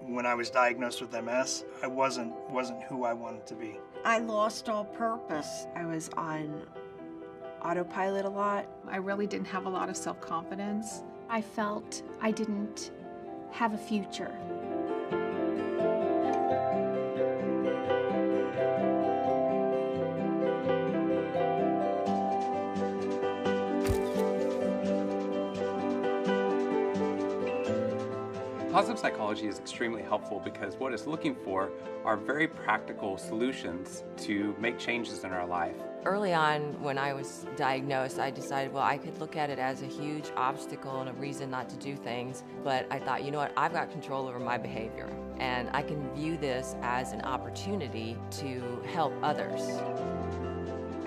When I was diagnosed with MS, I wasn't who I wanted to be. I lost all purpose. I was on autopilot a lot. I really didn't have a lot of self-confidence. I felt I didn't have a future. Positive psychology is extremely helpful because what it's looking for are very practical solutions to make changes in our life. Early on, when I was diagnosed, I decided, well, I could look at it as a huge obstacle and a reason not to do things, but I thought, you know what, I've got control over my behavior, and I can view this as an opportunity to help others.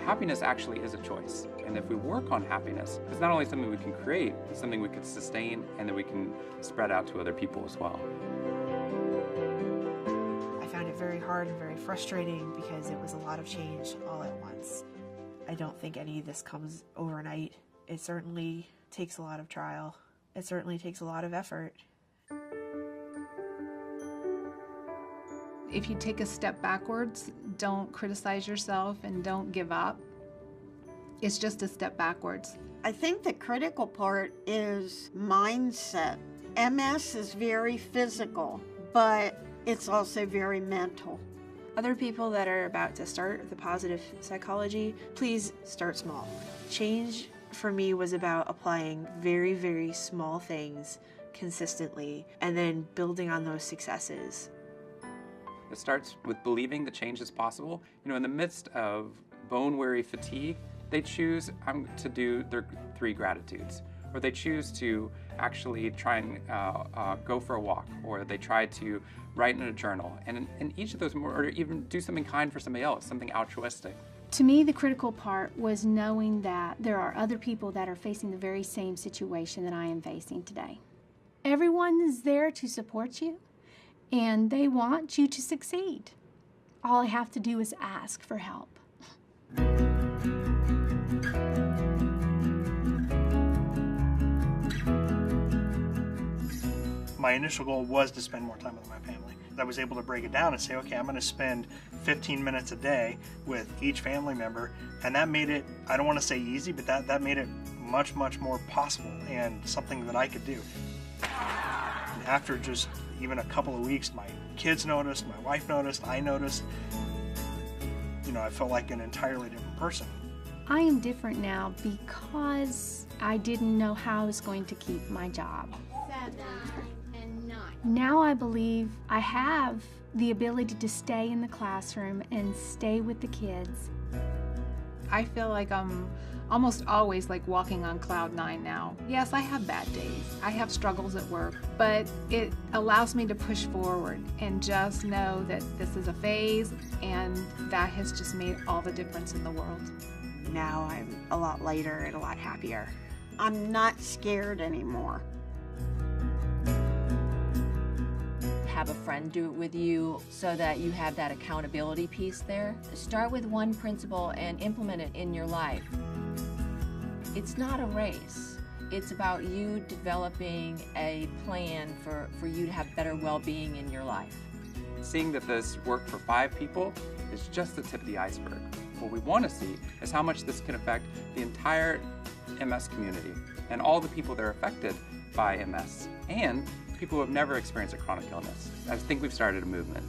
Happiness actually is a choice, and if we work on happiness, it's not only something we can create, it's something we can sustain and that we can spread out to other people as well. I found it very hard and very frustrating because it was a lot of change all at once. I don't think any of this comes overnight. It certainly takes a lot of trial. It certainly takes a lot of effort. If you take a step backwards, don't criticize yourself and don't give up. It's just a step backwards. I think the critical part is mindset. MS is very physical, but it's also very mental. Other people that are about to start the positive psychology, please start small. Change for me was about applying very, very small things consistently and then building on those successes. It starts with believing that change is possible. You know, in the midst of bone-weary fatigue, they choose to do their 3 gratitudes, or they choose to actually try and go for a walk, or they try to write in a journal, and in each of those, or even do something kind for somebody else, something altruistic. To me, the critical part was knowing that there are other people that are facing the very same situation that I am facing today. Everyone is there to support you, and they want you to succeed. All I have to do is ask for help. My initial goal was to spend more time with my family. I was able to break it down and say, okay, I'm going to spend 15 minutes a day with each family member, and that made it, I don't want to say easy, but that made it much, much more possible and something that I could do. After just even a couple of weeks, my kids noticed, my wife noticed, I noticed. You know, I felt like an entirely different person. I am different now because I didn't know how I was going to keep my job. 7 and 9. Now I believe I have the ability to stay in the classroom and stay with the kids. I feel like I'm almost always like walking on cloud 9 now. Yes, I have bad days. I have struggles at work, but it allows me to push forward and just know that this is a phase, and that has just made all the difference in the world. Now I'm a lot lighter and a lot happier. I'm not scared anymore. Have a friend do it with you so that you have that accountability piece there. Start with one principle and implement it in your life. It's not a race. It's about you developing a plan for you to have better well-being in your life. Seeing that this worked for 5 people is just the tip of the iceberg. What we want to see is how much this can affect the entire MS community and all the people that are affected by MS and people who have never experienced a chronic illness. I think we've started a movement.